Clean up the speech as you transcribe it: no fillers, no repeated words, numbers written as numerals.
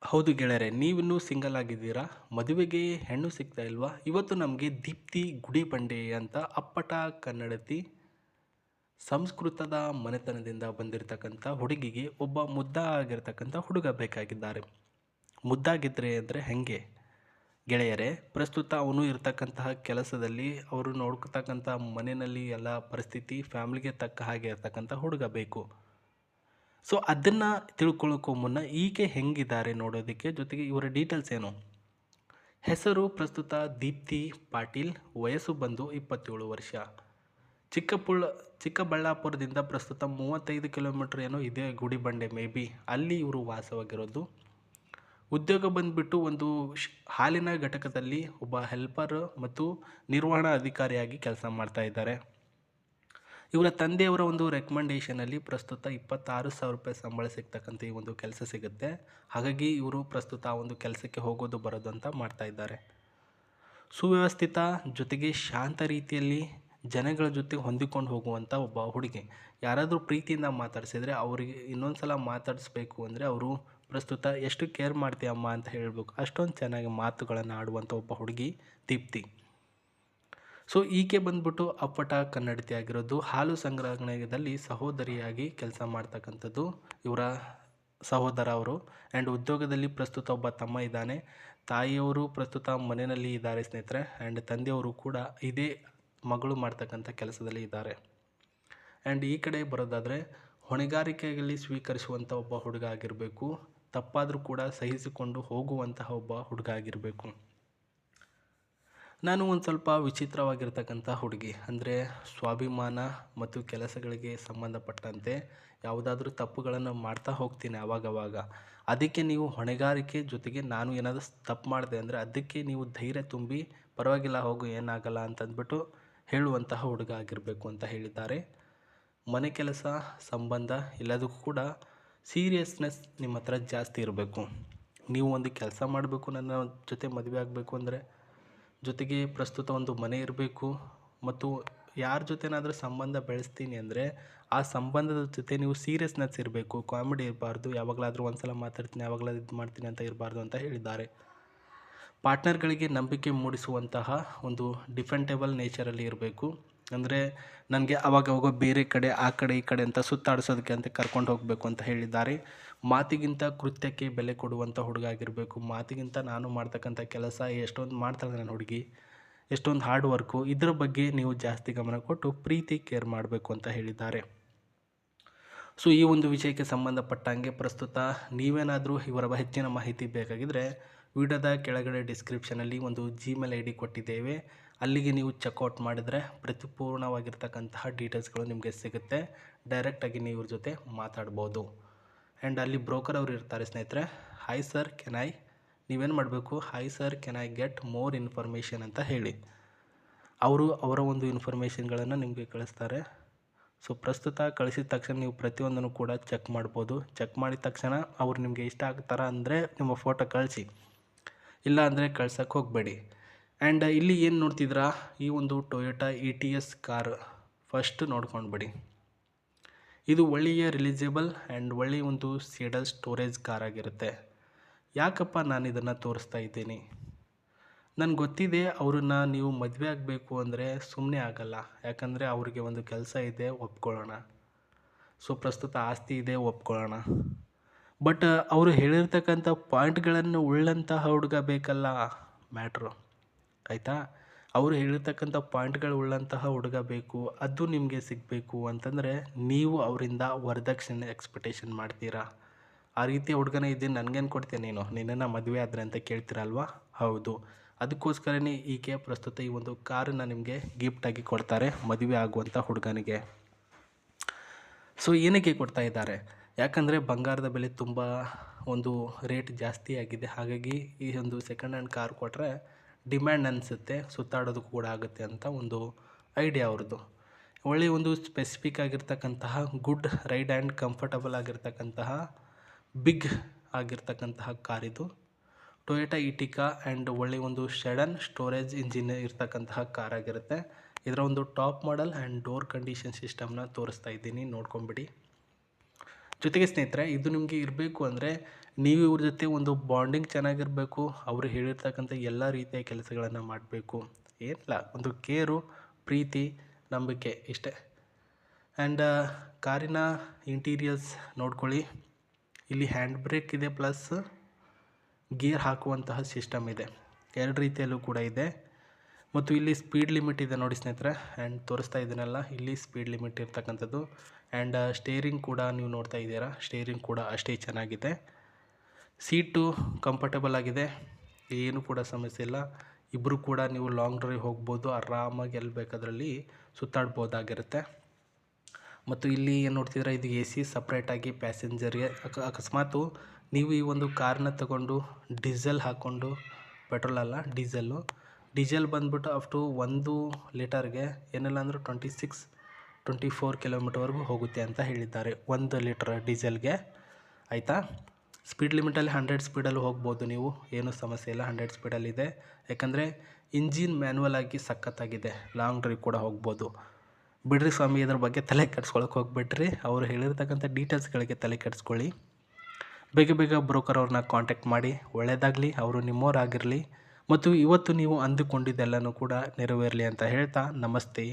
ಹೌದು ಗೆಳೆಯರೆ, ನೀವಿನ್ನೂ ಸಿಂಗಲ್ ಆಗಿದ್ದೀರಾ? ಮದುವೆಗೆ ಹೆಣ್ಣು ಸಿಗ್ತಾ ಇಲ್ವಾ? ಇವತ್ತು ನಮಗೆ ದೀಪ್ತಿ ಗುಡಿಬಂಡೆ ಅಂತ ಅಪ್ಪಟ ಕನ್ನಡತಿ ಸಂಸ್ಕೃತದ ಮನೆತನದಿಂದ ಬಂದಿರತಕ್ಕಂಥ ಹುಡುಗಿಗೆ ಒಬ್ಬ ಮುದ್ದಾಗಿರ್ತಕ್ಕಂಥ ಹುಡುಗ ಬೇಕಾಗಿದ್ದಾರೆ. ಮುದ್ದಾಗಿದ್ರೆ ಅಂದರೆ ಹೆಂಗೆ ಗೆಳೆಯರೆ? ಪ್ರಸ್ತುತ ಅವನು ಇರ್ತಕ್ಕಂತಹ ಕೆಲಸದಲ್ಲಿ ಅವರು ನೋಡ್ಕೊತಕ್ಕಂಥ ಮನೆಯಲ್ಲಿ ಎಲ್ಲ ಪರಿಸ್ಥಿತಿ ಫ್ಯಾಮಿಲಿಗೆ ತಕ್ಕ ಹಾಗೆ ಇರ್ತಕ್ಕಂಥ ಹುಡುಗ ಬೇಕು. ಸೊ ಅದನ್ನು ತಿಳ್ಕೊಳ್ಳೋಕ್ಕೂ ಮುನ್ನ ಈಕೆ ಹೆಂಗಿದ್ದಾರೆ ನೋಡೋದಕ್ಕೆ, ಜೊತೆಗೆ ಇವರ ಡೀಟೇಲ್ಸ್ ಏನು. ಹೆಸರು ಪ್ರಸ್ತುತ ದೀಪ್ತಿ ಪಾಟೀಲ್, ವಯಸ್ಸು ಬಂದು 27 ವರ್ಷ. ಚಿಕ್ಕಬಳ್ಳಾಪುರದಿಂದ ಪ್ರಸ್ತುತ 35 ಕಿಲೋಮೀಟ್ರ್ ಏನೋ ಇದೆ ಗುಡಿಬಂಡೆ, ಮೇ ಬಿ ಅಲ್ಲಿ ಇವರು ವಾಸವಾಗಿರೋದು. ಉದ್ಯೋಗ ಬಂದುಬಿಟ್ಟು ಒಂದು ಹಾಲಿನ ಘಟಕದಲ್ಲಿ ಒಬ್ಬ ಹೆಲ್ಪರ್ ಮತ್ತು ನಿರ್ವಹಣಾ ಅಧಿಕಾರಿಯಾಗಿ ಕೆಲಸ ಮಾಡ್ತಾ ಇದ್ದಾರೆ. ಇವರ ತಂದೆಯವರ ಒಂದು ರೆಕಮೆಂಡೇಷನಲ್ಲಿ ಪ್ರಸ್ತುತ 26,000 ರೂಪಾಯಿ ಸಂಬಳ ಸಿಗ್ತಕ್ಕಂಥ ಈ ಒಂದು ಕೆಲಸ ಸಿಗುತ್ತೆ. ಹಾಗಾಗಿ ಇವರು ಪ್ರಸ್ತುತ ಆ ಒಂದು ಕೆಲಸಕ್ಕೆ ಹೋಗೋದು ಬರೋದು ಅಂತ ಮಾಡ್ತಾ ಇದ್ದಾರೆ. ಸುವ್ಯವಸ್ಥಿತ, ಜೊತೆಗೆ ಶಾಂತ ರೀತಿಯಲ್ಲಿ ಜನಗಳ ಜೊತೆ ಹೊಂದಿಕೊಂಡು ಹೋಗುವಂಥ ಒಬ್ಬ ಹುಡುಗಿ. ಯಾರಾದರೂ ಪ್ರೀತಿಯಿಂದ ಮಾತಾಡಿಸಿದರೆ ಅವರಿಗೆ ಇನ್ನೊಂದು ಸಲ ಮಾತಾಡಿಸ್ಬೇಕು ಅಂದರೆ ಅವರು ಪ್ರಸ್ತುತ ಎಷ್ಟು ಕೇರ್ ಮಾಡ್ತೀಯಮ್ಮ ಅಂತ ಹೇಳಬೇಕು. ಅಷ್ಟೊಂದು ಚೆನ್ನಾಗಿ ಮಾತುಗಳನ್ನು ಆಡುವಂಥ ಒಬ್ಬ ಹುಡುಗಿ ದೀಪ್ತಿ. ಸೊ ಈಕೆ ಬಂದ್ಬಿಟ್ಟು ಅಪ್ಪಟ ಕನ್ನಡತಿ ಆಗಿರೋದು. ಹಾಲು ಸಂಗ್ರಹಣೆಯಲ್ಲಿ ಸಹೋದರಿಯಾಗಿ ಕೆಲಸ ಮಾಡ್ತಕ್ಕಂಥದ್ದು ಇವರ ಸಹೋದರ ಅವರು. ಆ್ಯಂಡ್ ಉದ್ಯೋಗದಲ್ಲಿ ಪ್ರಸ್ತುತ ಒಬ್ಬ ತಮ್ಮ ಇದ್ದಾನೆ. ತಾಯಿಯವರು ಪ್ರಸ್ತುತ ಮನೆಯಲ್ಲಿ ಇದ್ದಾರೆ ಸ್ನೇಹಿತರೆ. ಆ್ಯಂಡ್ ತಂದೆಯವರು ಕೂಡ ಇದೇ ಮಗಳು ಮಾಡ್ತಕ್ಕಂಥ ಕೆಲಸದಲ್ಲಿ ಇದ್ದಾರೆ. ಆ್ಯಂಡ್ ಈ ಕಡೆ ಬರೋದಾದರೆ ಹೊಣೆಗಾರಿಕೆಯಲ್ಲಿ ಸ್ವೀಕರಿಸುವಂಥ ಒಬ್ಬ ಹುಡುಗ ಆಗಿರಬೇಕು. ತಪ್ಪಾದರೂ ಕೂಡ ಸಹಿಸಿಕೊಂಡು ಹೋಗುವಂತಹ ಒಬ್ಬ ಹುಡುಗ ಆಗಿರಬೇಕು. ನಾನು ಒಂದು ಸ್ವಲ್ಪ ವಿಚಿತ್ರವಾಗಿರ್ತಕ್ಕಂಥ ಹುಡುಗಿ, ಅಂದರೆ ಸ್ವಾಭಿಮಾನ ಮತ್ತು ಕೆಲಸಗಳಿಗೆ ಸಂಬಂಧಪಟ್ಟಂತೆ ಯಾವುದಾದ್ರೂ ತಪ್ಪುಗಳನ್ನು ಮಾಡ್ತಾ ಹೋಗ್ತೀನಿ ಆವಾಗವಾಗ. ಅದಕ್ಕೆ ನೀವು ಹೊಣೆಗಾರಿಕೆ ಜೊತೆಗೆ ನಾನು ಏನಾದರೂ ತಪ್ಪು ಮಾಡಿದೆ ಅಂದರೆ ಅದಕ್ಕೆ ನೀವು ಧೈರ್ಯ ತುಂಬಿ ಪರವಾಗಿಲ್ಲ ಹೋಗು ಏನಾಗಲ್ಲ ಅಂತಂದ್ಬಿಟ್ಟು ಹೇಳುವಂತಹ ಹುಡುಗ ಆಗಿರಬೇಕು ಅಂತ ಹೇಳಿದ್ದಾರೆ. ಮನೆ ಕೆಲಸ ಸಂಬಂಧ ಎಲ್ಲದಕ್ಕೂ ಕೂಡ ಸೀರಿಯಸ್ನೆಸ್ ನಿಮ್ಮ ಹತ್ರ ಜಾಸ್ತಿ ಇರಬೇಕು. ನೀವು ಒಂದು ಕೆಲಸ ಮಾಡಬೇಕು, ನನ್ನ ಜೊತೆ ಮದುವೆ ಆಗಬೇಕು ಅಂದರೆ, ಜೊತೆಗೆ ಪ್ರಸ್ತುತ ಒಂದು ಮನೆ ಇರಬೇಕು, ಮತ್ತು ಯಾರ ಜೊತೆನಾದರೂ ಸಂಬಂಧ ಬೆಳೆಸ್ತೀನಿ ಅಂದರೆ ಆ ಸಂಬಂಧದ ಜೊತೆ ನೀವು ಸೀರಿಯಸ್ನೆಸ್ ಇರಬೇಕು. ಕಾಮಿಡಿ ಇರಬಾರ್ದು, ಯಾವಾಗಲಾದರೂ ಒಂದು ಸಲ ಮಾತಾಡ್ತೀನಿ ಯಾವಾಗಲಾದ್ರೂ ಇದು ಮಾಡ್ತೀನಿ ಅಂತ ಇರಬಾರ್ದು ಅಂತ ಹೇಳಿದ್ದಾರೆ. ಪಾರ್ಟ್ನರ್ಗಳಿಗೆ ನಂಬಿಕೆ ಮೂಡಿಸುವಂತಹ ಒಂದು ಡಿಫೆಂಡೇಬಲ್ ನೇಚರಲ್ಲಿ ಇರಬೇಕು. ಅಂದರೆ ನನಗೆ ಅವಾಗವಾಗ ಬೇರೆ ಕಡೆ ಆ ಕಡೆ ಈ ಕಡೆ ಅಂತ ಸುತ್ತಾಡಿಸೋದಕ್ಕೆ ಅಂತ ಕರ್ಕೊಂಡು ಹೋಗಬೇಕು ಅಂತ ಹೇಳಿದ್ದಾರೆ. ಮಾತಿಗಿಂತ ಕೃತ್ಯಕ್ಕೆ ಬೆಲೆ ಕೊಡುವಂಥ ಹುಡುಗ ಆಗಿರಬೇಕು. ಮಾತಿಗಿಂತ ನಾನು ಮಾಡ್ತಕ್ಕಂಥ ಕೆಲಸ ಎಷ್ಟೊಂದು ಮಾಡ್ತಾಳೆ ನನ್ನ ಹುಡುಗಿ, ಎಷ್ಟೊಂದು ಹಾರ್ಡ್ ವರ್ಕು, ಇದರ ಬಗ್ಗೆ ನೀವು ಜಾಸ್ತಿ ಗಮನ ಕೊಟ್ಟು ಪ್ರೀತಿ ಕೇರ್ ಮಾಡಬೇಕು ಅಂತ ಹೇಳಿದ್ದಾರೆ. ಸೊ ಈ ಒಂದು ವಿಷಯಕ್ಕೆ ಸಂಬಂಧಪಟ್ಟಂಗೆ ಪ್ರಸ್ತುತ ನೀವೇನಾದರೂ ಇವರ ಹೆಚ್ಚಿನ ಮಾಹಿತಿ ಬೇಕಾಗಿದ್ದರೆ ವಿಡಿಯೋದ ಕೆಳಗಡೆ ಡಿಸ್ಕ್ರಿಪ್ಷನಲ್ಲಿ ಒಂದು Gmail ID ಕೊಟ್ಟಿದ್ದೇವೆ. ಅಲ್ಲಿಗೆ ನೀವು ಚೆಕ್ಔಟ್ ಮಾಡಿದರೆ ಪರಿಪೂರ್ಣವಾಗಿರ್ತಕ್ಕಂತಹ ಡೀಟೇಲ್ಸ್ಗಳು ನಿಮಗೆ ಸಿಗುತ್ತೆ. ಡೈರೆಕ್ಟಾಗಿ ನೀವು ಇವ್ರ ಜೊತೆ ಮಾತಾಡ್ಬೋದು. ಆ್ಯಂಡ್ ಅಲ್ಲಿ ಬ್ರೋಕರ್ ಅವರು ಇರ್ತಾರೆ ಸ್ನೇಹಿತರೆ. ಹಾಯ್ ಸರ್ ನೀವೇನು ಮಾಡಬೇಕು, hi sir can I get more information ಅಂತ ಹೇಳಿ ಅವರು ಅವರ ಒಂದು ಇನ್ಫಾರ್ಮೇಷನ್ಗಳನ್ನು ನಿಮಗೆ ಕಳಿಸ್ತಾರೆ. ಸೊ ಪ್ರಸ್ತುತ ಕಳಿಸಿದ ತಕ್ಷಣ ನೀವು ಪ್ರತಿಯೊಂದನ್ನು ಕೂಡ ಚೆಕ್ ಮಾಡ್ಬೋದು. ಚೆಕ್ ಮಾಡಿದ ತಕ್ಷಣ ಅವ್ರು ನಿಮಗೆ ಇಷ್ಟ ಆಗ್ತಾರ ಅಂದರೆ ನಿಮ್ಮ ಫೋಟೋ ಕಳಿಸಿ, ಇಲ್ಲ ಅಂದರೆ ಕಳ್ಸೋಕ್ಕೆ ಹೋಗಬೇಡಿ. ಆ್ಯಂಡ್ ಇಲ್ಲಿ ಏನು ನೋಡ್ತಿದ್ರಾ, ಈ ಒಂದು ಟೊಯೋಟಾ ETS ಕಾರ್ ಫಸ್ಟ್ ನೋಡ್ಕೊಂಡ್ಬಿಡಿ. ಇದು ಒಳ್ಳೆಯ ರಿಲೀಸೇಬಲ್ ಆ್ಯಂಡ್ ಒಳ್ಳೆಯ ಒಂದು ಸೀಡಲ್ ಸ್ಟೋರೇಜ್ ಕಾರ್ ಆಗಿರುತ್ತೆ. ಯಾಕಪ್ಪ ನಾನು ಇದನ್ನು ತೋರಿಸ್ತಾ ಇದ್ದೀನಿ, ನನಗೆ ಗೊತ್ತಿದೆ ಅವ್ರನ್ನ ನೀವು ಮದುವೆ ಆಗಬೇಕು ಅಂದರೆ ಸುಮ್ಮನೆ ಆಗಲ್ಲ. ಯಾಕಂದರೆ ಅವ್ರಿಗೆ ಒಂದು ಕೆಲಸ ಇದೆ, ಒಪ್ಕೊಳ್ಳೋಣ. ಸೊ ಪ್ರಸ್ತುತ ಆಸ್ತಿ ಇದೆ, ಒಪ್ಕೊಳ್ಳೋಣ. ಬಟ್ ಅವರು ಹೇಳಿರ್ತಕ್ಕಂಥ ಪಾಯಿಂಟ್ಗಳನ್ನು ಉಳ್ಳಂತಹ ಹುಡುಗ ಬೇಕಲ್ಲ ಮ್ಯಾಟ್ರು, ಆಯಿತಾ? ಅವರು ಹೇಳಿರ್ತಕ್ಕಂಥ ಪಾಯಿಂಟ್ಗಳು ಉಳ್ಳಂತಹ ಹುಡುಗ ಬೇಕು. ಅದು ನಿಮಗೆ ಸಿಗಬೇಕು ಅಂತಂದರೆ ನೀವು ಅವರಿಂದ ವರದಕ್ಷಿಣೆ ಎಕ್ಸ್ಪೆಕ್ಟೇಷನ್ ಮಾಡ್ತೀರಾ. ಆ ರೀತಿಯ ಹುಡುಗನೇ ಇದ್ದೀನಿ, ನನಗೇನು ಕೊಡ್ತೀಯ ನೀನು, ನಿನ್ನನ್ನು ಮದುವೆ ಆದರೆ ಅಂತ ಕೇಳ್ತೀರಲ್ವಾ? ಹೌದು, ಅದಕ್ಕೋಸ್ಕರನೇ ಈಕೆ ಪ್ರಸ್ತುತ ಈ ಒಂದು ಕಾರನ್ನು ನಿಮಗೆ ಗಿಫ್ಟಾಗಿ ಕೊಡ್ತಾರೆ ಮದುವೆ ಆಗುವಂಥ ಹುಡುಗನಿಗೆ. ಸೊ ಏನಕ್ಕೆ ಕೊಡ್ತಾ ಇದ್ದಾರೆ, ಯಾಕಂದರೆ ಬಂಗಾರದ ಬೆಲೆ ತುಂಬ ಒಂದು ರೇಟ್ ಜಾಸ್ತಿ ಆಗಿದೆ. ಹಾಗಾಗಿ ಈ ಒಂದು ಸೆಕೆಂಡ್ ಹ್ಯಾಂಡ್ ಕಾರ್ ಕೊಟ್ಟರೆ ಡಿಮ್ಯಾಂಡ್ ಅನಿಸುತ್ತೆ, ಸುತ್ತಾಡೋದಕ್ಕೂ ಕೂಡ ಆಗುತ್ತೆ ಅಂತ ಒಂದು ಐಡಿಯಾ ಅವ್ರದ್ದು. ಒಳ್ಳೆಯ ಒಂದು ಸ್ಪೆಸಿಫಿಕ್ ಆಗಿರ್ತಕ್ಕಂತಹ ಗುಡ್ ರೈಡ್ ಆ್ಯಂಡ್ ಕಂಫರ್ಟಬಲ್ ಆಗಿರ್ತಕ್ಕಂತಹ ಬಿಗ್ ಆಗಿರ್ತಕ್ಕಂತಹ ಕಾರಿದು ಟೊಯೋಟಾ ಇಟಿಕಾ. ಆ್ಯಂಡ್ ಒಳ್ಳೆಯ ಒಂದು ಸೆಡನ್ ಸ್ಟೋರೇಜ್ ಇಂಜಿನ್ ಇರ್ತಕ್ಕಂತಹ ಕಾರ್ ಆಗಿರುತ್ತೆ. ಇದರ ಒಂದು top model and door condition ಸಿಸ್ಟಮ್ನ ತೋರಿಸ್ತಾ ಇದ್ದೀನಿ, ನೋಡ್ಕೊಂಬಿಡಿ. ಜೊತೆಗೆ ಸ್ನೇಹಿತರೆ, ಇದು ನಿಮಗೆ ಇರಬೇಕು ಅಂದರೆ ನೀವು ಇವ್ರ ಜೊತೆ ಒಂದು ಬಾಂಡಿಂಗ್ ಚೆನ್ನಾಗಿರಬೇಕು. ಅವರು ಹೇಳಿರ್ತಕ್ಕಂಥ ಎಲ್ಲ ರೀತಿಯ ಕೆಲಸಗಳನ್ನು ಮಾಡಬೇಕು. ಏನಿಲ್ಲ, ಒಂದು ಕೇರು, ಪ್ರೀತಿ, ನಂಬಿಕೆ ಇಷ್ಟೇ. ಆ್ಯಂಡ್ ಕಾರಿನ ಇಂಟೀರಿಯರ್ಸ್ ನೋಡ್ಕೊಳ್ಳಿ. ಇಲ್ಲಿ ಹ್ಯಾಂಡ್ ಬ್ರೇಕ್ ಇದೆ, ಪ್ಲಸ್ ಗೇರ್ ಹಾಕುವಂತಹ ಸಿಸ್ಟಮ್ ಇದೆ. ಎರಡು ರೀತಿಯಲ್ಲೂ ಕೂಡ ಇದೆ. ಮತ್ತು ಇಲ್ಲಿ ಸ್ಪೀಡ್ ಲಿಮಿಟ್ ಇದೆ ನೋಡಿ ಸ್ನೇಹಿತರೆ. ಆ್ಯಂಡ್ ತೋರಿಸ್ತಾ ಇದ್ದೀನಲ್ಲ, ಇಲ್ಲಿ ಸ್ಪೀಡ್ ಲಿಮಿಟ್ ಇರ್ತಕ್ಕಂಥದ್ದು. ಆ್ಯಂಡ್ ಸ್ಟೇರಿಂಗ್ ಕೂಡ ನೀವು ನೋಡ್ತಾ ಇದ್ದೀರಾ, ಸ್ಟೇರಿಂಗ್ ಕೂಡ ಅಷ್ಟೇ ಚೆನ್ನಾಗಿದೆ. ಸೀಟು ಕಂಫರ್ಟಬಲ್ ಆಗಿದೆ, ಏನು ಕೂಡ ಸಮಸ್ಯೆ ಇಲ್ಲ. ಇಬ್ಬರು ಕೂಡ ನೀವು ಲಾಂಗ್ ಡ್ರೈವ್ ಹೋಗ್ಬೋದು, ಆರಾಮಾಗಿ ಎಲ್ಲಿ ಬೇಕಾದ್ರಲ್ಲಿ ಸುತ್ತಾಡ್ಬೋದಾಗಿರುತ್ತೆ. ಮತ್ತು ಇಲ್ಲಿ ಏನು ನೋಡ್ತಿದ್ರೆ, ಇದು ಎ ಸಿ ಸಪ್ರೇಟಾಗಿ ಪ್ಯಾಸೆಂಜರ್ಗೆ. ಅಕಸ್ಮಾತು ನೀವು ಈ ಒಂದು ಕಾರ್ನ ತಗೊಂಡು ಡೀಸೆಲ್ ಹಾಕ್ಕೊಂಡು, ಪೆಟ್ರೋಲ್ ಅಲ್ಲ ಡೀಸೆಲ್ ಬಂದುಬಿಟ್ಟು ಅಪ್ ಟು 1 ಲೀಟರ್ಗೆ ಏನಿಲ್ಲ ಅಂದರೂ 24 ಕಿಲೋಮೀಟರ್ವರೆಗೂ ಹೋಗುತ್ತೆ ಅಂತ ಹೇಳಿದ್ದಾರೆ 1 ಲೀಟರ್ ಡೀಸೆಲ್ಗೆ. ಆಯಿತಾ? ಸ್ಪೀಡ್ ಲಿಮಿಟಲ್ಲಿ 100 ಸ್ಪೀಡಲ್ಲೂ ಹೋಗ್ಬೋದು ನೀವು, ಏನೂ ಸಮಸ್ಯೆ ಇಲ್ಲ. 100 ಸ್ಪೀಡಲ್ಲಿದೆ, ಯಾಕಂದರೆ ಇಂಜಿನ್ ಮ್ಯಾನ್ಯಲ್ ಆಗಿ ಸಖತ್ತಾಗಿದೆ. ಲಾಂಗ್ ಡ್ರೈವ್ ಕೂಡ ಹೋಗ್ಬೋದು. ಬಿಡ್ರಿ ಸ್ವಾಮಿ, ಇದ್ರ ಬಗ್ಗೆ ತಲೆ ಕೆಡಿಸ್ಕೊಳಕ್ಕೆ ಹೋಗ್ಬಿಟ್ರಿ. ಅವರು ಹೇಳಿರ್ತಕ್ಕಂಥ ಡೀಟೇಲ್ಸ್ಗಳಿಗೆ ತಲೆ ಕೆಡಿಸ್ಕೊಳ್ಳಿ. ಬೇಗ ಬ್ರೋಕರ್ ಅವ್ರನ್ನ ಕಾಂಟ್ಯಾಕ್ಟ್ ಮಾಡಿ. ಒಳ್ಳೆಯದಾಗಲಿ, ಅವರು ನಿಮ್ಮವರಾಗಿರಲಿ ಮತ್ತು ಇವತ್ತು ನೀವು ಅಂದುಕೊಂಡಿದ್ದೆಲ್ಲನೂ ಕೂಡ ನೆರವೇರಲಿ ಅಂತ ಹೇಳ್ತಾ, ನಮಸ್ತೆ.